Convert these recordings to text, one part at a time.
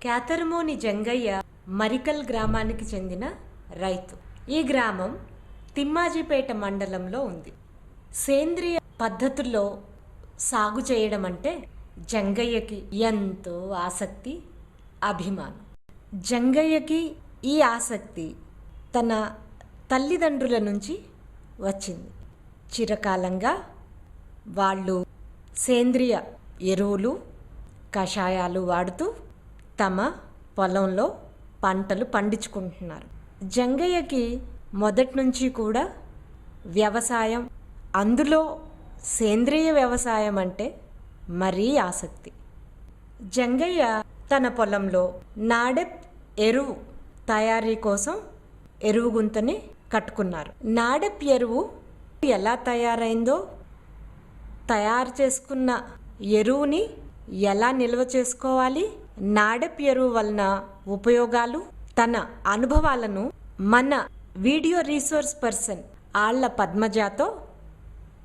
క్యాతరమోని జంగయ్య మరికల్ గ్రామానికి చెందిన రైతు. ఈ గ్రామం తిమ్మాజిపేట మండలంలో ఉంది. సేంద్రియ పద్ధతుల్లో సాగు చేయడం అంటే జంగయ్యకి ఎంతో ఆసక్తి, అభిమానం. జంగయ్యకి ఈ ఆసక్తి తన తల్లిదండ్రుల నుంచి వచ్చింది. చిరకాలంగా వాళ్ళు సేంద్రియ ఎరువులు, కషాయాలు వాడుతూ తమ పొలంలో పంటలు పండించుకుంటున్నారు. జంగయ్యకి మొదటి నుంచి కూడా వ్యవసాయం, అందులో సేంద్రియ వ్యవసాయం అంటే మరీ ఆసక్తి. జంగయ్య తన పొలంలో నాడెప్ ఎరువు తయారీ కోసం ఎరువు గుంతని కట్టుకున్నారు. నాడెప్ ఎరువు ఎలా తయారైందో, తయారు చేసుకున్న ఎరువుని ఎలా నిల్వ చేసుకోవాలి, నాడెప్ ఎరువు వలన ఉపయోగాలు, తన అనుభవాలను మన వీడియో రీసోర్స్ పర్సన్ ఆళ్ల పద్మజతో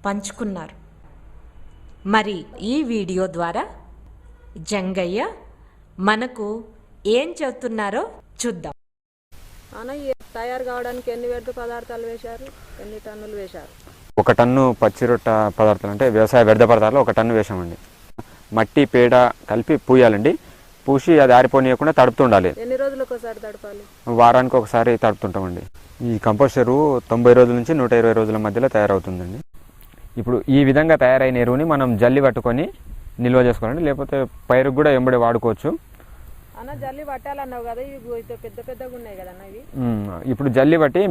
పంచుకున్నారు. మరి ఈ వీడియో ద్వారా జంగయ్య మనకు ఏం చెప్తున్నారో చూద్దాం. తయారు కావడానికి ఎన్ని వ్యర్థ పదార్థాలు వేశారు, ఎన్ని టన్నులు వేశారు? 1 టన్ను పచ్చిరొట్ట పదార్థాలు అంటే వ్యవసాయ వ్యర్థ పదార్థాలు 1 టన్ను వేసామండి. మట్టి, పేడ కలిపి పూయాలండి. పూసి అది ఆరిపోనీయకుండా తడుపుతుండాలి. ఎన్ని రోజులకు ఒకసారి తడపాలి? వారానికి ఒకసారి తడుపుతుంటామండి. ఈ కంపోస్ట్ ఎరువు 90 రోజుల నుంచి 120 రోజుల మధ్యలో తయారవుతుందండి. ఇప్పుడు ఈ విధంగా తయారైన ఎరువుని మనం జల్లి పట్టుకొని నిల్వ చేసుకోవాలండి. లేకపోతే పైరుకు కూడా ఎంబడి వాడుకోవచ్చు. అన్న జల్లి పట్టాలన్నావు కదా, ఇవి పెద్ద పెద్దగా ఉన్నాయి కదా ఇవి. ఇప్పుడు జల్లి బట్టి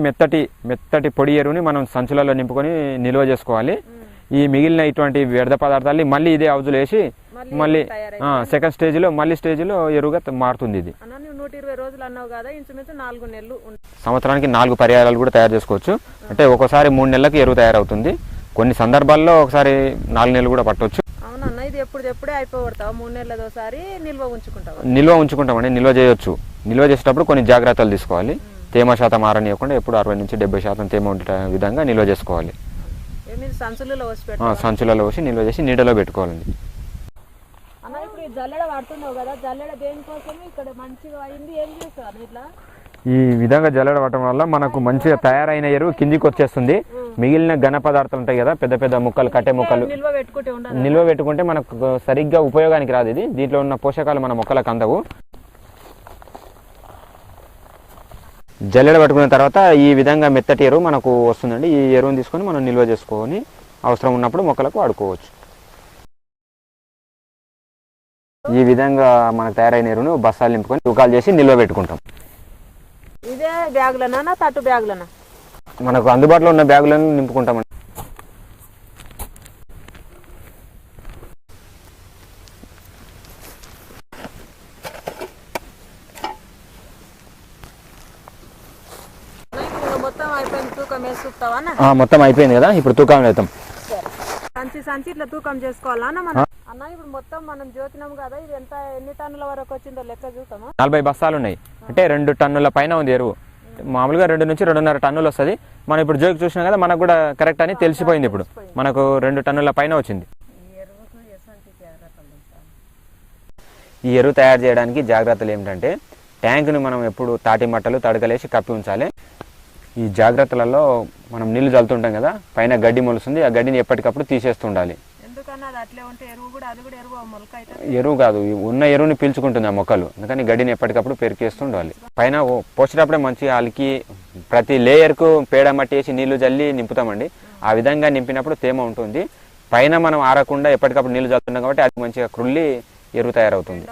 మెత్తటి పొడి ఎరువుని మనం సంచులలో నింపుకొని నిల్వ చేసుకోవాలి. ఈ మిగిలిన ఇటువంటి వ్యర్థ పదార్థాలని మళ్ళీ ఇదే హౌజులో వేసి మళ్ళీ సెకండ్ స్టేజ్లో ఎరువుగా మారుతుంది. ఇది 120 రోజులు అన్నావు కదా, ఇంచుమించు 4 నెలలు. సంవత్సరానికి 4 పర్యాయాలు కూడా తయారు చేసుకోవచ్చు. అంటే ఒక్కోసారి 3 నెలలకు ఎరువు తయారవుతుంది. కొన్ని సందర్భాల్లో ఒకసారి 4 నెలలు కూడా పట్టవచ్చు. అవునన్నా, ఇది ఎప్పుడే అయిపోతావా? 3 నెలలదోసారి నిల్వ ఉంచుకుంటామండి. నిల్వ చేయొచ్చు. నిల్వ చేసేటప్పుడు కొన్ని జాగ్రత్తలు తీసుకోవాలి. తేమ శాతం ఆరనియకుండా ఎప్పుడు 60 నుంచి 70% తేమ ఉండే విధంగా నిల్వ చేసుకోవాలి. సంచులలో పోసి నిల్వ చేసి నీడలో పెట్టుకోవాలండి. అన్న ఇప్పుడు జల్లెడ వాడుతున్నావు కదా, జల్లెడ దేనికోసం ఇక్కడ మంచిగా అయింది, ఏం చేస్తావు ఇట్లా? ఈ విధంగా జల్లెడ పట్టడం వల్ల మనకు మంచిగా తయారైన ఎరువు కిందికి వచ్చేస్తుంది. మిగిలిన ఘన పదార్థాలు ఉంటాయి కదా, పెద్ద పెద్ద ముక్కలు, కట్టె ముక్కలు నిల్వ పెట్టుకుంటే మనకు సరిగ్గా ఉపయోగానికి రాదు. ఇది దీంట్లో ఉన్న పోషకాలు మన మొక్కలకు అందవు. జల్లెడ పట్టుకున్న తర్వాత ఈ విధంగా మెత్తటి ఎరువు మనకు వస్తుందండి. ఈ ఎరువుని తీసుకొని మనం నిల్వ చేసుకొని అవసరం ఉన్నప్పుడు మొక్కలకు వాడుకోవచ్చు. ఈ విధంగా మనకు తయారైన ఎరువును బస్తాలు నింపుకొని తూకాలు చేసి నిల్వ పెట్టుకుంటాం. ఇదే బ్యాగులనా, తట్టు బ్యాగులనా? మనకు అందుబాటులో ఉన్న బ్యాగులను నింపుకుంటామండి. మొత్తం అయిపోయింది కదా, ఇప్పుడు తూకం వేద్దాం. సంచి ఇట్లా తూకం చేసుకోవాలా మనం? అన్న ఇప్పుడు మొత్తం మనం జ్యోతినం కదా, ఇది ఎన్ని టన్నుల వరకు వచ్చిందో లెక్క చూద్దామా? 40 బస్తాలు ఉన్నాయి. అంటే 2 టన్నుల పైన ఉంది ఎరువు. మామూలుగా 2 నుంచి 2.5 టన్నులు వస్తుంది. మనం ఇప్పుడు జోకి చూసినాం కదా, మనకు కూడా కరెక్ట్ అని తెలిసిపోయింది. ఇప్పుడు మనకు 2 టన్నుల పైన వచ్చింది. ఈ ఎరువు తయారు చేయడానికి జాగ్రత్తలు ఏమిటంటే, ట్యాంకుని మనం ఎప్పుడు తాటి మట్టలు తడకలేసి కప్పి ఉంచాలి. ఈ జాగ్రత్తలలో మనం నీళ్లు చల్లుతుంటాం కదా, పైన గడ్డి మొలుస్తుంది. ఆ గడ్డిని ఎప్పటికప్పుడు తీసేస్తుండాలి. ఎరువు కాదు, ఉన్న ఎరువుని పీల్చుకుంటుంది ఆ మొక్కలు. అందుకని గడ్డిని ఎప్పటికప్పుడు పెరికేస్తుండాలి. పైన పోసేటప్పుడే మంచిగా అలికి ప్రతి లేయర్కు పేడ మట్టి వేసి నీళ్లు జల్లి నింపుతామండి. ఆ విధంగా నింపినప్పుడు తేమ ఉంటుంది. పైన మనం ఆరకుండా ఎప్పటికప్పుడు నీళ్లు చల్లుతుంటాం కాబట్టి అది మంచిగా క్రుల్లి ఎరువు తయారవుతుంది.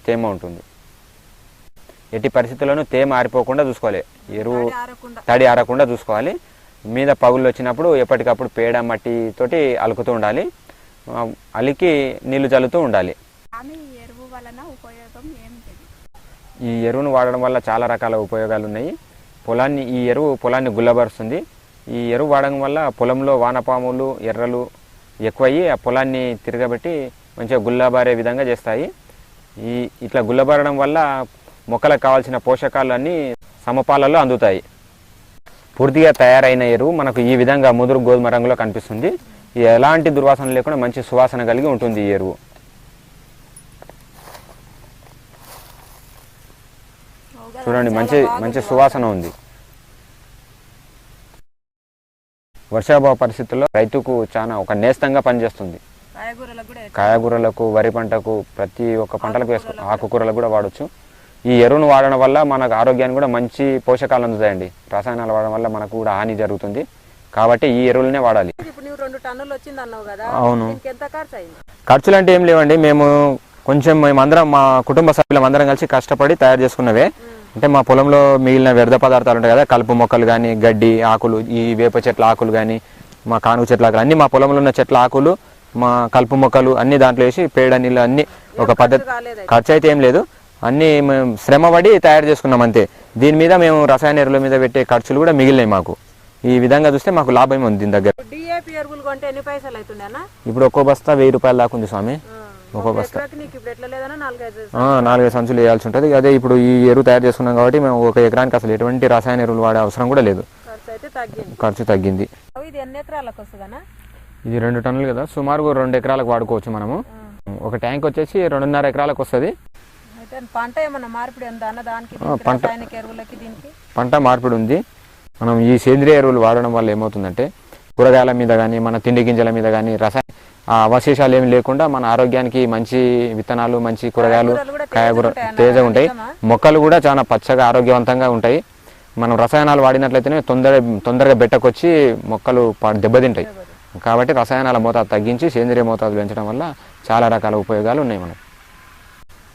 తేమ ఉంటుంది. ఎట్టి పరిస్థితుల్లోనూ తేమ ఆరిపోకుండా చూసుకోవాలి. ఎరువు తడి ఆరకుండా చూసుకోవాలి. మీద పగుళ్ళు వచ్చినప్పుడు ఎప్పటికప్పుడు పేడ మట్టి తోటి అలుకుతూ ఉండాలి. అలికి నీళ్లు చల్లుతూ ఉండాలి. ఈ ఎరువును వాడడం వల్ల చాలా రకాల ఉపయోగాలు ఉన్నాయి. ఈ ఎరువు పొలాన్ని గుల్లబరుస్తుంది. ఈ ఎరువు వాడడం వల్ల పొలంలో వానపాములు, ఎర్రలు ఎక్కువయ్యి ఆ పొలాన్ని తిరగబెట్టి మంచిగా గుల్లబారే విధంగా చేస్తాయి. ఇట్లా గుల్లబారడం వల్ల మొక్కలకు కావాల్సిన పోషకాలు అన్నీ సమపాలలో అందుతాయి. పూర్తిగా తయారైన ఎరువు మనకు ఈ విధంగా ముదురు గోధుమ రంగులో కనిపిస్తుంది. ఎలాంటి దుర్వాసన లేకుండా మంచి సువాసన కలిగి ఉంటుంది ఈ ఎరువు. చూడండి మంచి మంచి సువాసన ఉంది. వర్షాభావ పరిస్థితుల్లో రైతుకు చాలా ఒక నేస్తంగా పనిచేస్తుంది. కాయగూరలకు, వరి పంటకు, ప్రతి ఒక్క పంటలకు ఆకుకూరలకు కూడా వాడచ్చు. ఈ ఎరువును వాడడం వల్ల మనకు ఆరోగ్యానికి కూడా మంచి పోషకాలు అందుతాయండి. రసాయనాలు వాడడం వల్ల మనకు కూడా హాని జరుగుతుంది. కాబట్టి ఈ ఎరువులనే వాడాలి. అవును. ఖర్చులు అంటే ఏం లేవండి. మేము కొంచెం మేమందరం మా కుటుంబ సభ్యులందరం కలిసి కష్టపడి తయారు చేసుకున్నవే. అంటే మా పొలంలో మిగిలిన వ్యర్థ పదార్థాలు ఉంటాయి కదా, కలుపు మొక్కలు కానీ, గడ్డి ఆకులు, ఈ వేప చెట్ల ఆకులు కానీ, మా కానుగ చెట్ల ఆకులు అన్నీ, మా పొలంలో ఉన్న చెట్ల ఆకులు, మా కలుపు మొక్కలు అన్ని దాంట్లో వేసి పేడ నీళ్ళు అన్ని ఒక పద్ధతి. ఖర్చు అయితే ఏం లేదు, అన్నీ మేము శ్రమపడి తయారు చేసుకున్నాం అంతే. దీని మీద మేము రసాయన ఎరువుల మీద పెట్టే ఖర్చులు కూడా మిగిలినాయి మాకు. ఈ విధంగా చూస్తే మాకు లాభం ఉంది దీని దగ్గర. ఇప్పుడు ఒక్కో బస్తా 1000 రూపాయల దాకా ఉంది స్వామి. ఒక్కో బస్తా 4-5 సంచులు వేయాల్సి ఉంటుంది. అదే ఇప్పుడు ఈ ఎరువు తయారు చేసుకున్నాం కాబట్టి మేము ఒక ఎకరానికి అసలు ఎటువంటి రసాయన ఎరువులు వాడే అవసరం కూడా లేదు. ఖర్చు తగ్గింది. ఇది 2 టన్నులు కదా, సుమారు 2 ఎకరాలకు వాడుకోవచ్చు మనము. ఒక ట్యాంక్ వచ్చేసి 2.5 ఎకరాలకు వస్తుంది. పంట మార్పిడి ఉంది. మనం ఈ సేంద్రియ ఎరువులు వాడడం వల్ల ఏమవుతుందంటే కూరగాయల మీద కానీ, మన తిండి గింజల మీద కానీ అవశేషాలు ఏమి లేకుండా మన ఆరోగ్యానికి మంచి విత్తనాలు, మంచి కూరగాయలు, కాయగూర తేజగా ఉంటాయి. మొక్కలు కూడా చాలా పచ్చగా ఆరోగ్యవంతంగా ఉంటాయి. మనం రసాయనాలు వాడినట్లయితేనే తొందరగా బెట్టకొచ్చి మొక్కలు దెబ్బతింటాయి. కాబట్టి రసాయనాల మోతాదు తగ్గించి సేంద్రియ మోతాదు పెంచడం వల్ల చాలా రకాల ఉపయోగాలు ఉన్నాయి మనకు.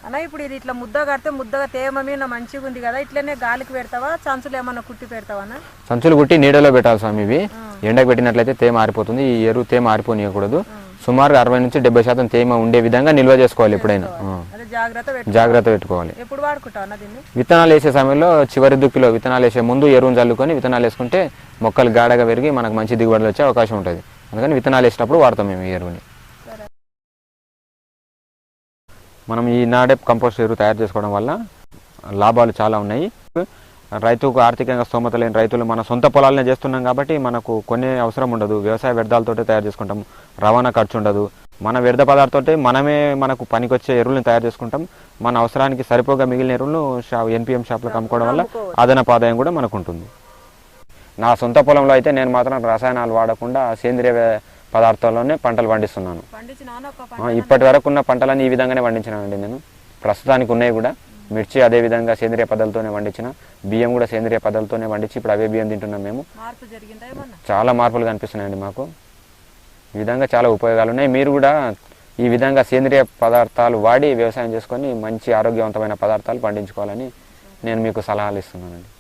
అన్న ఇప్పుడు ఇది ఇట్లా ముద్ద కడితే ముద్దగా తేమ మీద మంచిగా ఉంది కదా, ఇట్లనే గాలికి పెడతావా, సంచులు ఏమన్నా కుట్టి పెడతావా? సంచులు కుట్టి నీడలో పెట్టాలి స్వామి. ఇవి ఎండకు పెట్టినట్లయితే తేమ ఆరిపోతుంది. ఈ ఎరువు తేమ ఆరిపోనియకూడదు. సుమారు 60 నుంచి 70% తేమ ఉండే విధంగా నిల్వ చేసుకోవాలి. ఎప్పుడైనా జాగ్రత్త పెట్టుకోవాలి. విత్తనాలు వేసే సమయంలో చివరి దుక్కిలో విత్తనాలు వేసే ముందు ఎరువును చల్లుకొని విత్తనాలు వేసుకుంటే మొక్కలు గాఢగా పెరిగి మనకు మంచి దిగుబడులు వచ్చే అవకాశం ఉంటుంది. అందుకని విత్తనాలు వేసినప్పుడు వాడతాం మేము ఈ ఎరువుని. మనం ఈ నాడెప్ కంపోస్ట్ ఎరువు తయారు చేసుకోవడం వల్ల లాభాలు చాలా ఉన్నాయి. రైతుకు ఆర్థికంగా స్తోమత లేని రైతులు మన సొంత పొలాలనే చేస్తున్నాం కాబట్టి మనకు కొనే అవసరం ఉండదు. వ్యవసాయ వ్యర్థాలతోటే తయారు చేసుకుంటాం. రవాణా ఖర్చు ఉండదు. మన వ్యర్థ పదార్థాలతో మనమే మనకు పనికొచ్చే ఎరువులను తయారు చేసుకుంటాం. మన అవసరానికి సరిపోగా మిగిలిన ఎరువులను NPM షాప్లకు అమ్ముకోవడం వల్ల అదనపు ఆదాయం కూడా మనకు ఉంటుంది. నా సొంత పొలంలో అయితే నేను మాత్రం రసాయనాలు వాడకుండా సేంద్రియ పదార్థాల్లోనే పంటలు పండిస్తున్నాను. ఇప్పటి వరకు ఉన్న పంటలన్నీ ఈ విధంగానే పండించినానండి నేను. ప్రస్తుతానికి ఉన్నాయి కూడా. మిర్చి అదే విధంగా సేంద్రియ పద్ధతులతోనే పండించిన, బియ్యం కూడా సేంద్రియ పద్ధతులతోనే పండించి ఇప్పుడు అవే బియ్యం తింటున్నాం మేము. చాలా మార్పులు కనిపిస్తున్నాయండి మాకు. ఈ విధంగా చాలా ఉపయోగాలు ఉన్నాయి. మీరు కూడా ఈ విధంగా సేంద్రియ పదార్థాలు వాడి వ్యవసాయం చేసుకొని మంచి ఆరోగ్యవంతమైన పదార్థాలు పండించుకోవాలని నేను మీకు సలహాలు ఇస్తున్నానండి.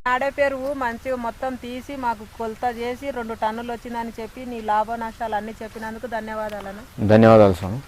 నాడెప్ ఎరువు మంచిగా మొత్తం తీసి మాకు కొలత చేసి 2 టన్నులు వచ్చిందని చెప్పి నీ లాభ నష్టాలు అన్ని చెప్పినందుకు ధన్యవాదాలు. ధన్యవాదాలు స్వామి.